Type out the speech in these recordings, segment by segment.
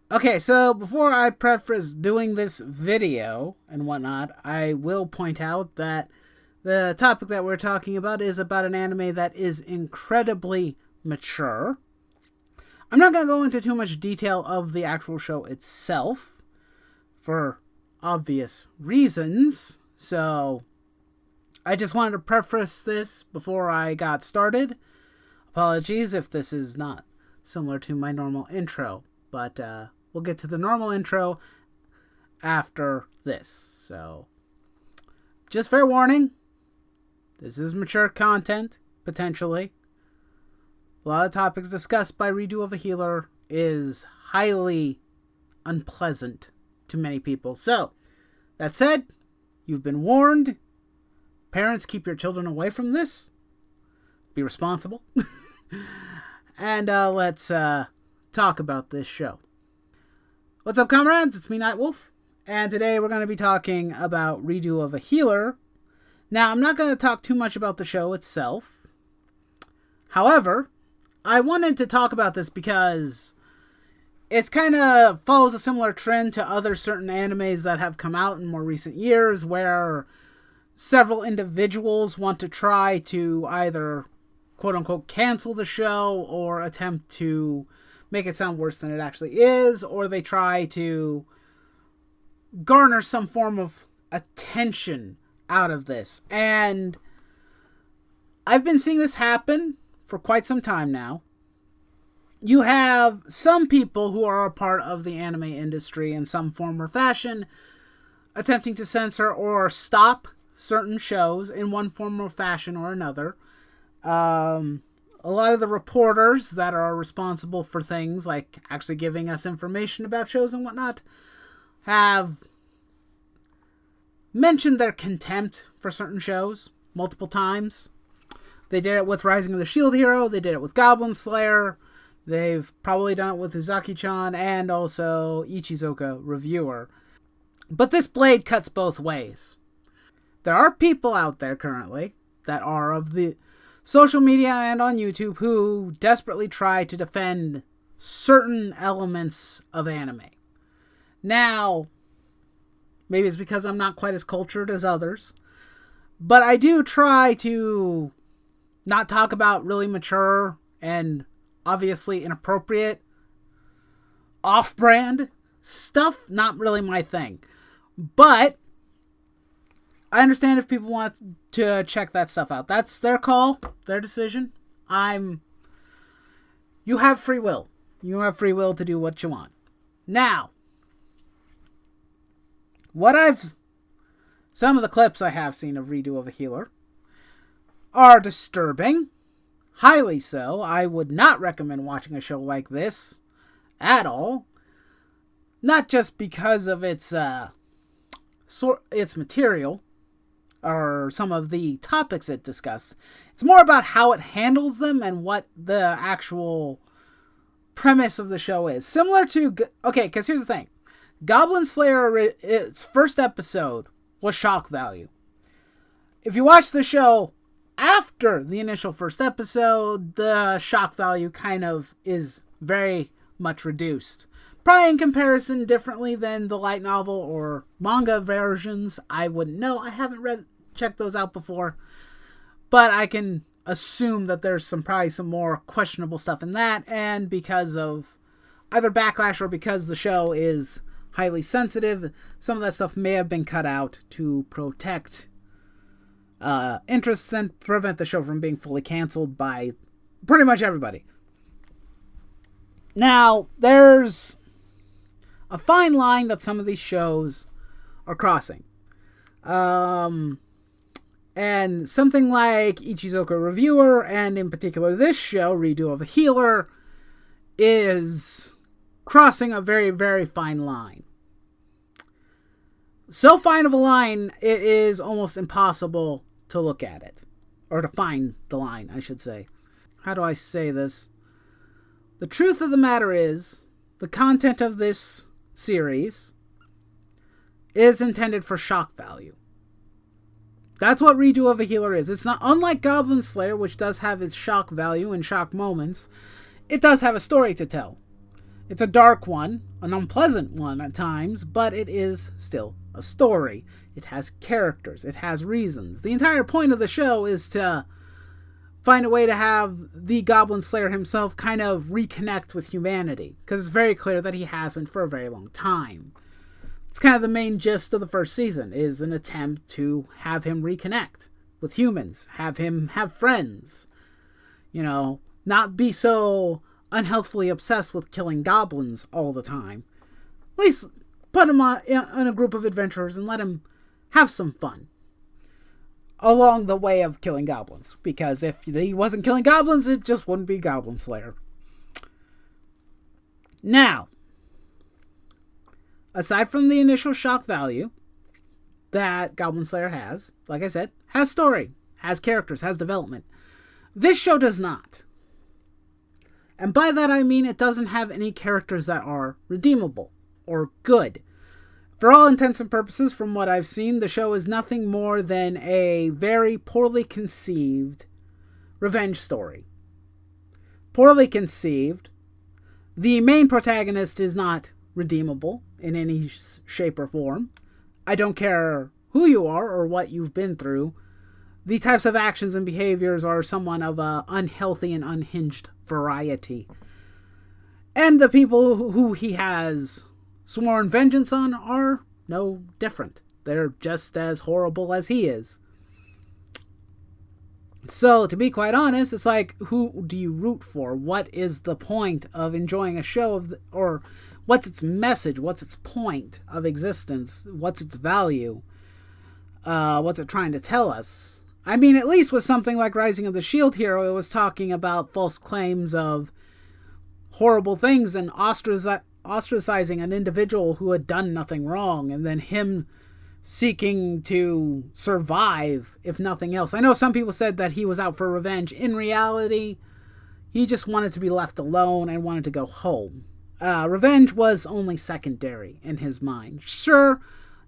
Okay, so before I preface doing this video and whatnot, I will point out that the topic that we're talking about is about an anime that is incredibly mature. I'm not going to go into too much detail of the actual show itself for obvious reasons, so I just wanted to preface this before I got started. Apologies if this is not similar to my normal intro, but we'll get to the normal intro after this. So, just fair warning, this is mature content, potentially. A lot of topics discussed by Redo of a Healer is highly unpleasant to many people. So, that said, you've been warned. Parents, keep your children away from this. Be responsible. And let's talk about this show. What's up, comrades? It's me, Nightwolf. And today we're going to be talking about Redo of a Healer. Now, I'm not going to talk too much about the show itself. However, I wanted to talk about this because it's kind of follows a similar trend to other certain animes that have come out in more recent years, where several individuals want to try to either quote-unquote cancel the show or attempt to make it sound worse than it actually is, or they try to garner some form of attention out of this. And I've been seeing this happen for quite some time now. You have some people who are a part of the anime industry in some form or fashion attempting to censor or stop certain shows in one form or fashion or another. A lot of the reporters that are responsible for things like actually giving us information about shows and whatnot have mentioned their contempt for certain shows multiple times. They did it with Rising of the Shield Hero. They did it with Goblin Slayer. They've probably done it with Uzaki-chan and also Ichizoka Reviewer. But this blade cuts both ways. There are people out there currently that are of the social media and on YouTube who desperately try to defend certain elements of anime. Now, maybe it's because I'm not quite as cultured as others, but I do try to not talk about really mature and obviously inappropriate, off-brand stuff. Not really my thing. But I understand if people want to check that stuff out. That's their call, their decision. You have free will. You have free will to do what you want. Now, some of the clips I have seen of Redo of a Healer are disturbing. Highly so. I would not recommend watching a show like this at all. Not just because of its material, or some of the topics it discussed. It's more about how it handles them and what the actual premise of the show is. Similar to... Okay, because here's the thing. Goblin Slayer, its first episode was shock value. If you watch the show after the initial first episode, the shock value kind of is very much reduced. Probably in comparison differently than the light novel or manga versions. I wouldn't know. I haven't checked those out before. But I can assume that there's probably some more questionable stuff in that. And because of either backlash or because the show is highly sensitive, some of that stuff may have been cut out to protect interests and prevent the show from being fully canceled by pretty much everybody. Now, there's a fine line that some of these shows are crossing. And something like Ichizoka Reviewer, and in particular this show, Redo of a Healer, is crossing a very, very fine line. So fine of a line, it is almost impossible to look at it. Or to find the line, I should say. How do I say this? The truth of the matter is, the content of this series is intended for shock value. That's what Redo of a Healer is. It's not unlike Goblin Slayer, which does have its shock value and shock moments. It does have a story to tell. It's a dark one, an unpleasant one at times, but it is still a story. It has characters. It has reasons. The entire point of the show is to find a way to have the Goblin Slayer himself kind of reconnect with humanity, because it's very clear that he hasn't for a very long time. It's kind of the main gist of the first season, is an attempt to have him reconnect with humans, have him have friends, not be so unhealthfully obsessed with killing goblins all the time. At least put him on a group of adventurers and let him have some fun along the way of killing goblins. Because if he wasn't killing goblins, it just wouldn't be Goblin Slayer. Now, aside from the initial shock value that Goblin Slayer has, like I said, has story, has characters, has development. This show does not. And by that I mean it doesn't have any characters that are redeemable or good. For all intents and purposes, from what I've seen, the show is nothing more than a very poorly conceived revenge story. Poorly conceived. The main protagonist is not redeemable in any shape or form. I don't care who you are or what you've been through. The types of actions and behaviors are somewhat of an unhealthy and unhinged variety. And the people who he has sworn vengeance on are no different. They're just as horrible as he is. So, to be quite honest, it's like, who do you root for? What is the point of enjoying a show or what's its message? What's its point of existence? What's its value? What's it trying to tell us? I mean, at least with something like Rising of the Shield Hero, it was talking about false claims of horrible things and ostracizing an individual who had done nothing wrong, and then him seeking to survive, if nothing else. I know some people said that he was out for revenge. In reality, he just wanted to be left alone and wanted to go home. Revenge was only secondary in his mind. Sure,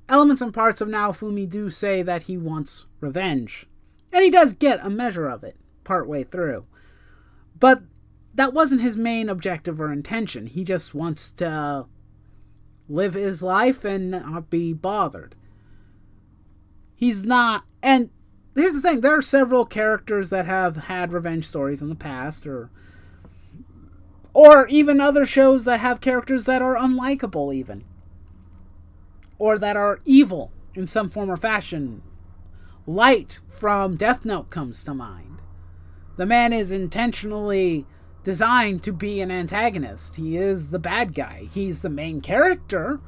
elements and parts of Naofumi do say that he wants revenge. And he does get a measure of it partway through. But that wasn't his main objective or intention. He just wants to live his life and not be bothered. He's not... And here's the thing. There are several characters that have had revenge stories in the past, or even other shows that have characters that are unlikable even. Or that are evil in some form or fashion. Light from Death Note comes to mind. The man is intentionally designed to be an antagonist. He is the bad guy. He's the main character,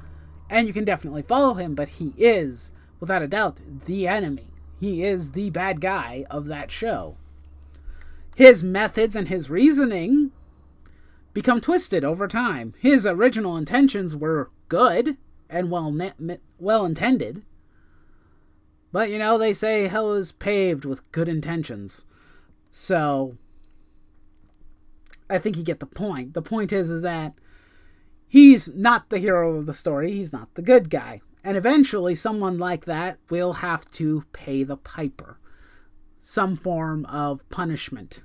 and you can definitely follow him, but he is, without a doubt, the enemy. He is the bad guy of that show. His methods and his reasoning become twisted over time. His original intentions were good and well intended. But, they say hell is paved with good intentions. So, I think you get the point. The point is that he's not the hero of the story. He's not the good guy. And eventually, someone like that will have to pay the piper. Some form of punishment.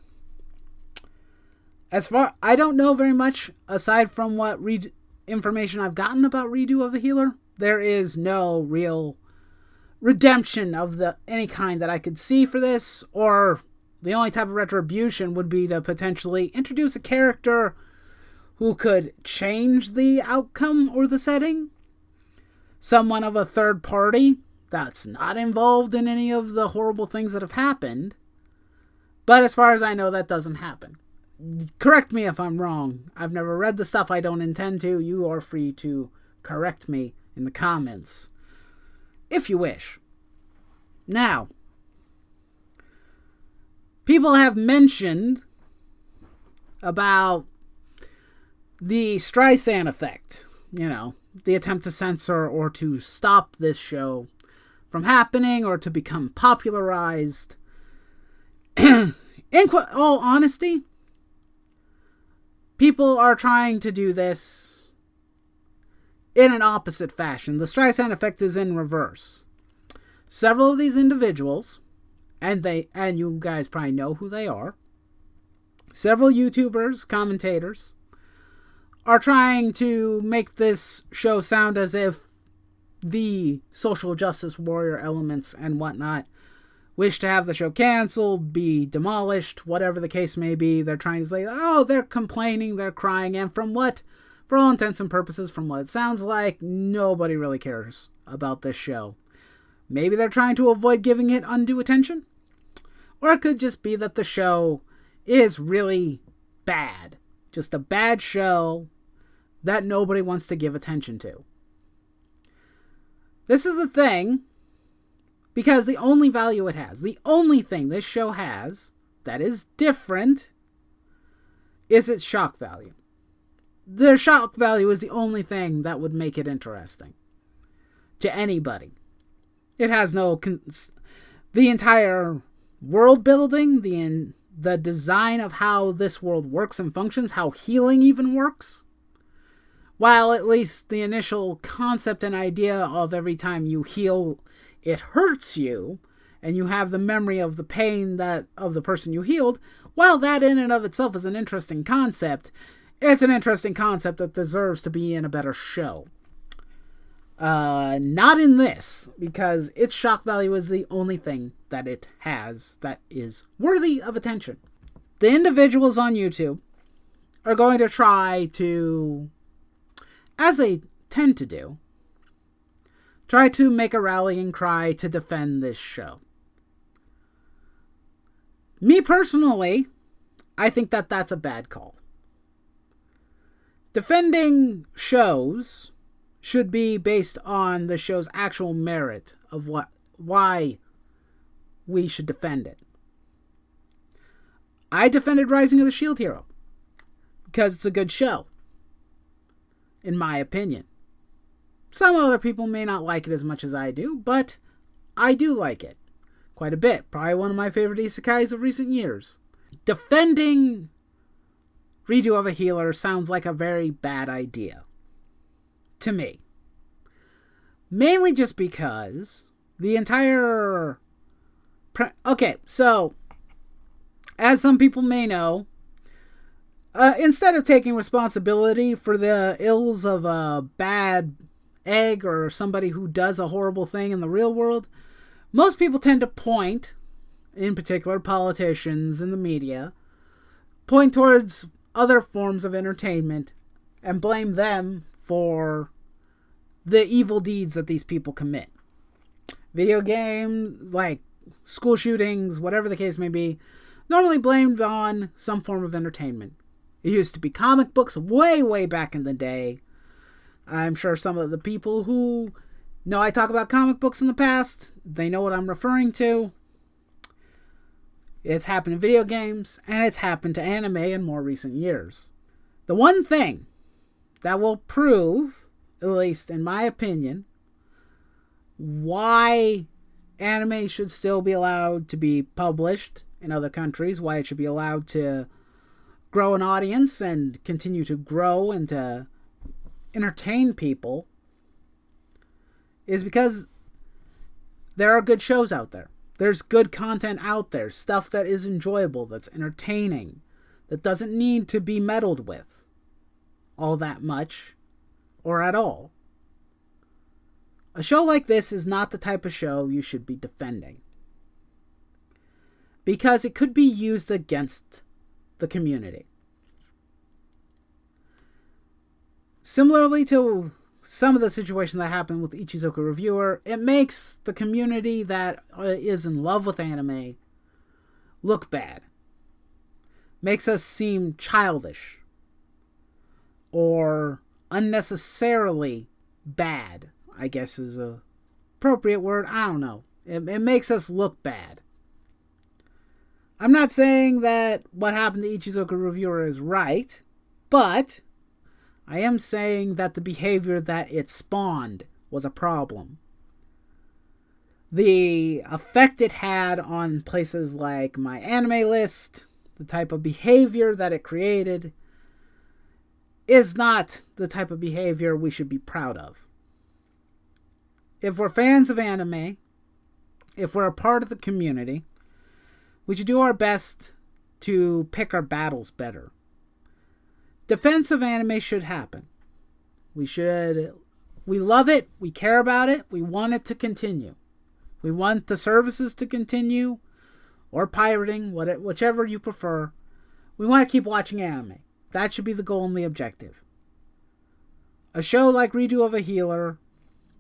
I don't know very much, aside from what information I've gotten about Redo of the Healer. There is no real redemption of any kind that I could see for this, or the only type of retribution would be to potentially introduce a character who could change the outcome or the setting. Someone of a third party that's not involved in any of the horrible things that have happened. But as far as I know, that doesn't happen. Correct me if I'm wrong. I've never read the stuff. I don't intend to. You are free to correct me in the comments, if you wish. Now, people have mentioned about the Streisand effect. The attempt to censor or to stop this show from happening or to become popularized. In all honesty, people are trying to do this in an opposite fashion. The Streisand effect is in reverse. Several of these individuals, and you guys probably know who they are, several YouTubers, commentators, are trying to make this show sound as if the social justice warrior elements and whatnot wish to have the show canceled, be demolished, whatever the case may be. They're trying to say, oh, they're complaining, they're crying, and for all intents and purposes, from what it sounds like, nobody really cares about this show. Maybe they're trying to avoid giving it undue attention. Or it could just be that the show is really bad. Just a bad show that nobody wants to give attention to. This is the thing, because the only value it has, the only thing this show has that is different is its shock value. The shock value is the only thing that would make it interesting to anybody. It has no... the entire world building, the design of how this world works and functions, how healing even works. While at least the initial concept and idea of every time you heal, it hurts you, and you have the memory of the pain of the person you healed, while that in and of itself is an interesting concept, it's an interesting concept that deserves to be in a better show. Not in this, because its shock value is the only thing that it has that is worthy of attention. The individuals on YouTube are going to try to, as they tend to do, try to make a rallying cry to defend this show. Me personally, I think that that's a bad call. Defending shows should be based on the show's actual merit of why we should defend it. I defended Rising of the Shield Hero because it's a good show, in my opinion. Some other people may not like it as much as I do, but I do like it quite a bit. Probably one of my favorite isekais of recent years. Defending Redo of a Healer sounds like a very bad idea to me. Mainly just because the entire... Okay, so, as some people may know, instead of taking responsibility for the ills of a bad egg or somebody who does a horrible thing in the real world, most people tend to point, in particular politicians and the media, point towards other forms of entertainment and blame them for the evil deeds that these people commit. Video games, like school shootings, whatever the case may be, normally blamed on some form of entertainment. It used to be comic books way, way back in the day. I'm sure some of the people who know I talk about comic books in the past, they know what I'm referring to. It's happened in video games, and it's happened to anime in more recent years. The one thing that will prove, at least in my opinion, why anime should still be allowed to be published in other countries, why it should be allowed to grow an audience and continue to grow and to entertain people, is because there are good shows out there. There's good content out there, stuff that is enjoyable, that's entertaining, that doesn't need to be meddled with all that much or at all. A show like this is not the type of show you should be defending, because it could be used against the community. Similarly to some of the situations that happened with Ichizoku Reviewer, it makes the community that is in love with anime look bad. Makes us seem childish or unnecessarily bad, I guess is a appropriate word. I don't know. It makes us look bad. I'm not saying that what happened to Ichizoku Reviewer is right, but I am saying that the behavior that it spawned was a problem. The effect it had on places like my anime list, the type of behavior that it created, is not the type of behavior we should be proud of. If we're fans of anime, if we're a part of the community, we should do our best to pick our battles better. defense of anime should happen. We love it, we care about it, we want it to continue. We want the services to continue, or pirating, whichever you prefer. We want to keep watching anime. That should be the goal and the objective. A show like Redo of a Healer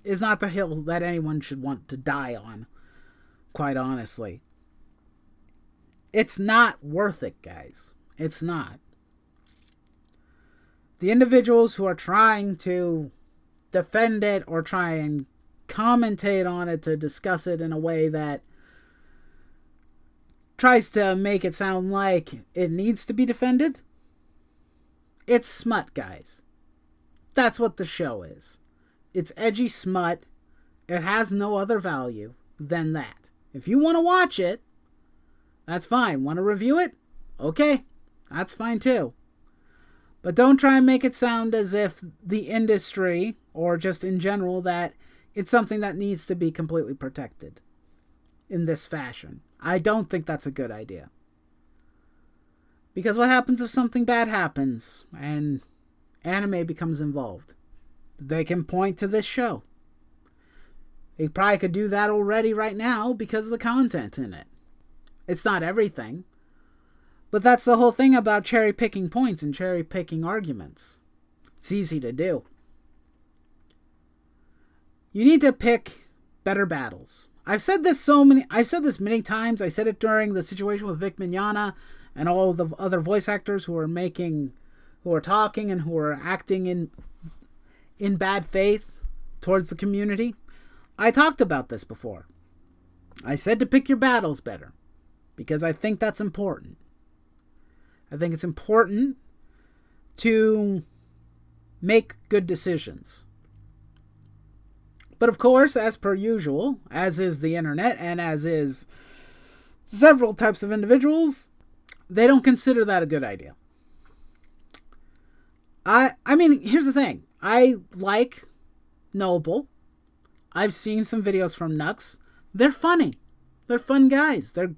is not the hill that anyone should want to die on, quite honestly. It's not worth it, guys. It's not. The individuals who are trying to defend it or try and commentate on it to discuss it in a way that tries to make it sound like it needs to be defended, it's smut, guys. That's what the show is. It's edgy smut. It has no other value than that. If you want to watch it, that's fine. Want to review it? Okay, that's fine too. But don't try and make it sound as if the industry, or just in general, that it's something that needs to be completely protected in this fashion. I don't think that's a good idea. Because what happens if something bad happens and anime becomes involved? They can point to this show. They probably could do that already right now because of the content in it. It's not everything. But that's the whole thing about cherry-picking points and cherry-picking arguments. It's easy to do. You need to pick better battles. I've said this many times. I said it during the situation with Vic Mignogna and all the other voice actors who are talking and who are acting in bad faith towards the community. I talked about this before. I said to pick your battles better because I think that's important. I think it's important to make good decisions. But of course, as per usual, as is the internet and as is several types of individuals, they don't consider that a good idea. I mean, here's the thing. I like Noble. I've seen some videos from Nux. They're funny. They're fun guys. They're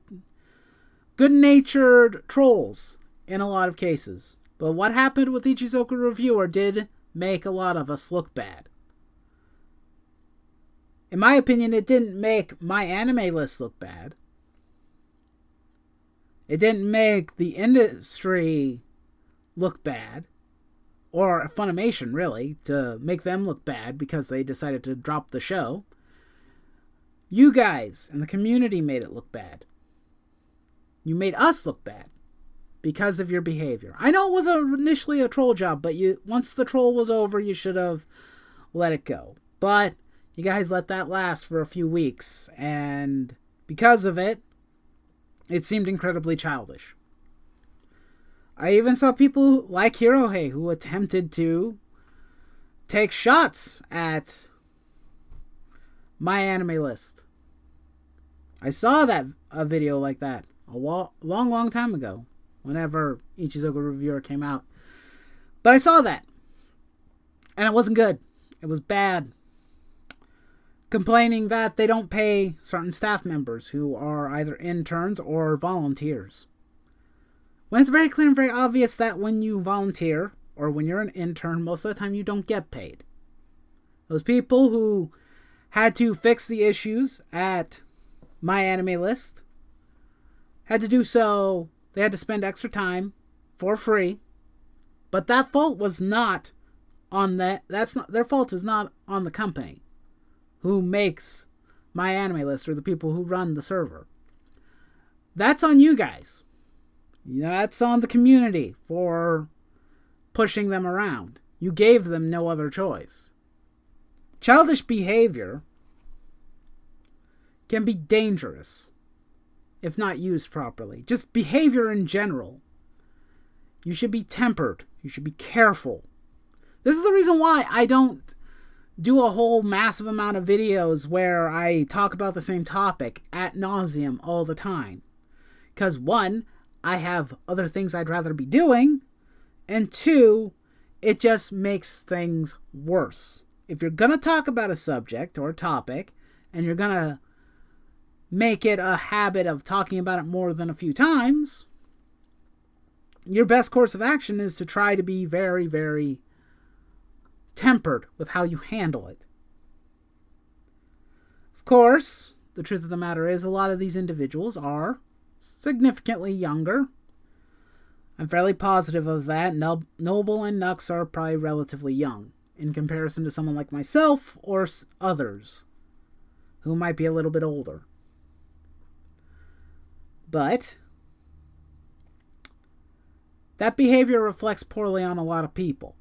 good-natured trolls in a lot of cases. But what happened with Ichizoku Reviewer did make a lot of us look bad. In my opinion, it didn't make my anime list look bad. It didn't make the industry look bad. Or Funimation, really, to make them look bad because they decided to drop the show. You guys and the community made it look bad. You made us look bad because of your behavior. I know it was initially a troll job, but once the troll was over, you should have let it go. But you guys let that last for a few weeks, and because of it, it seemed incredibly childish. I even saw people like Hirohei who attempted to take shots at my anime list. I saw a video like that a long time ago, whenever Ichizoku Reviewer came out. But I saw that, and it wasn't good. It was bad. Complaining that they don't pay certain staff members who are either interns or volunteers. When it's very clear and very obvious that when you volunteer, or when you're an intern, most of the time you don't get paid. Those people who had to fix the issues at my anime list had to do so. They had to spend extra time for free, but that fault was not on that. That's not their fault. Is not on the company who makes my anime list or the people who run the server. That's on you guys. That's on the community for pushing them around. You gave them no other choice. Childish behavior can be dangerous if not used properly. Just behavior in general. You should be tempered. You should be careful. This is the reason why I don't do a whole massive amount of videos where I talk about the same topic ad nauseum all the time. Because one, I have other things I'd rather be doing, and two, it just makes things worse. If you're going to talk about a subject or a topic, and you're going to make it a habit of talking about it more than a few times, your best course of action is to try to be very, very tempered with how you handle it. Of course, the truth of the matter is a lot of these individuals are significantly younger. I'm fairly positive of that. Noble and Nux are probably relatively young in comparison to someone like myself or others who might be a little bit older. But that behavior reflects poorly on a lot of people.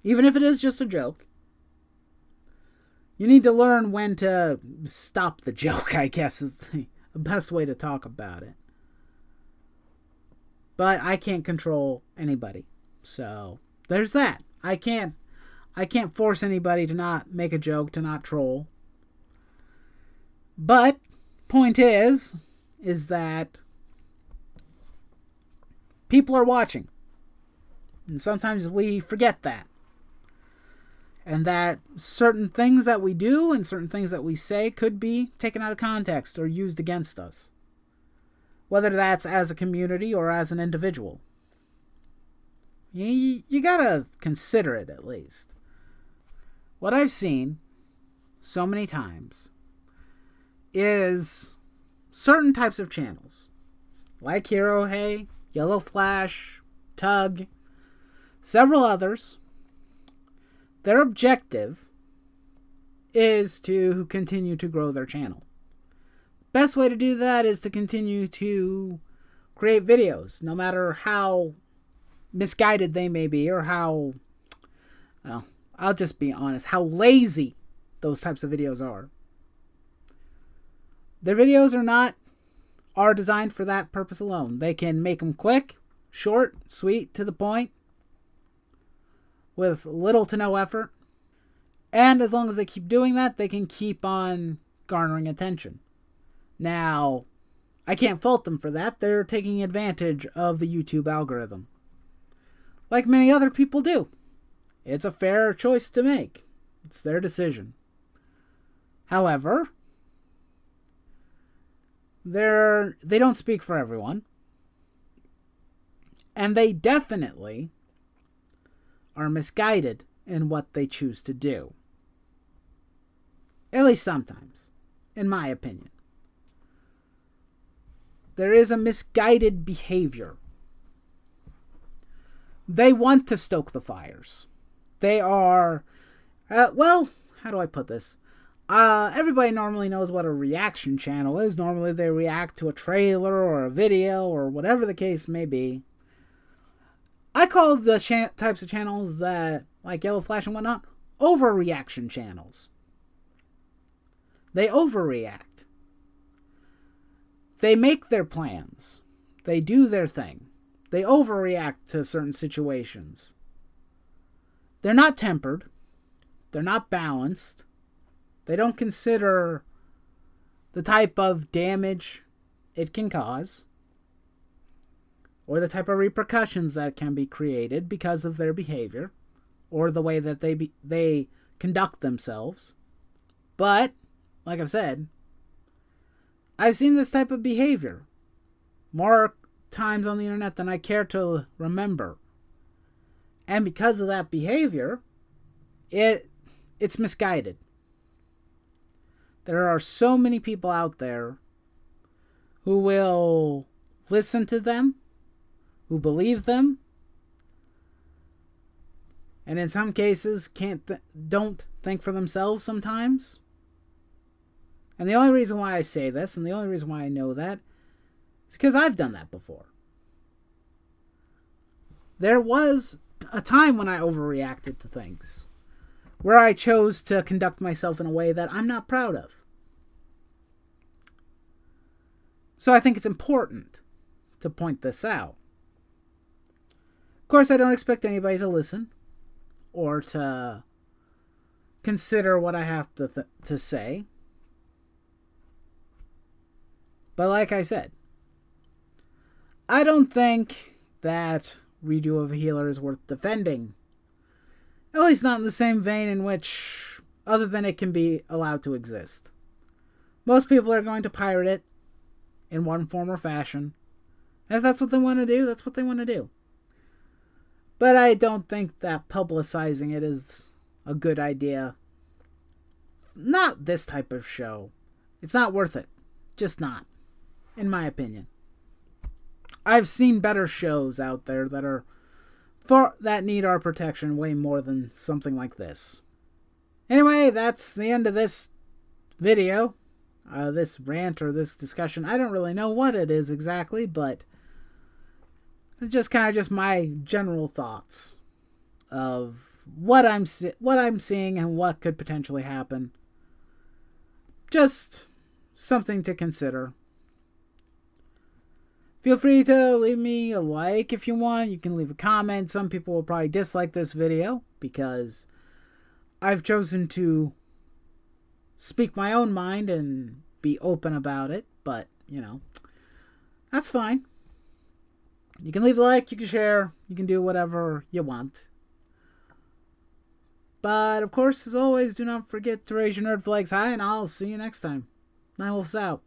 Even if it is just a joke, you need to learn when to stop the joke, I guess, is the best way to talk about it. But I can't control anybody. So, there's that. I can't force anybody to not make a joke, to not troll. But, point is that people are watching. And sometimes we forget that. And that certain things that we do and certain things that we say could be taken out of context or used against us. Whether that's as a community or as an individual. You gotta consider it at least. What I've seen so many times is certain types of channels. Like Hero Hey, Yellow Flash, Tug, several others. Their objective is to continue to grow their channel. Best way to do that is to continue to create videos, no matter how misguided they may be or how, well, I'll just be honest, how lazy those types of videos are. Their videos are designed for that purpose alone. They can make them quick, short, sweet, to the point, with little to no effort. And as long as they keep doing that, they can keep on garnering attention. Now, I can't fault them for that. They're taking advantage of the YouTube algorithm. Like many other people do. It's a fair choice to make. It's their decision. However, they don't speak for everyone. And they definitely are misguided in what they choose to do. At least sometimes, in my opinion. There is a misguided behavior. They want to stoke the fires. They are, well, how do I put this? Everybody normally knows what a reaction channel is. Normally they react to a trailer or a video or whatever the case may be. I call the types of channels that, like Yellow Flash and whatnot, overreaction channels. They overreact. They make their plans. They do their thing. They overreact to certain situations. They're not tempered. They're not balanced. They don't consider the type of damage it can cause, or the type of repercussions that can be created because of their behavior, or the way that they conduct themselves. But, like I've said, I've seen this type of behavior more times on the internet than I care to remember. And because of that behavior, it's misguided. There are so many people out there who will listen to them, who believe them, and in some cases don't think for themselves sometimes. And the only reason why I say this, and the only reason why I know that, is because I've done that before. There was a time when I overreacted to things, where I chose to conduct myself in a way that I'm not proud of. So I think it's important to point this out. Of course, I don't expect anybody to listen or to consider what I have to say. But like I said, I don't think that Redo of a Healer is worth defending. At least not in the same vein in which, other than it can be allowed to exist. Most people are going to pirate it in one form or fashion, And if that's what they want to do, that's what they want to do. But I don't think that publicizing it is a good idea. Not this type of show. It's not worth it. Just not. In my opinion. I've seen better shows out there that need our protection way more than something like this. Anyway, that's the end of this video. This rant or this discussion. I don't really know what it is exactly, but it's just kind of just my general thoughts of what I'm seeing and what could potentially happen. Just something to consider. Feel free to leave me a like if you want. You can leave a comment. Some people will probably dislike this video because I've chosen to speak my own mind and be open about it. But, that's fine. You can leave a like, you can share, you can do whatever you want. But, of course, as always, do not forget to raise your nerd flags high, and I'll see you next time. Nightwolf's out.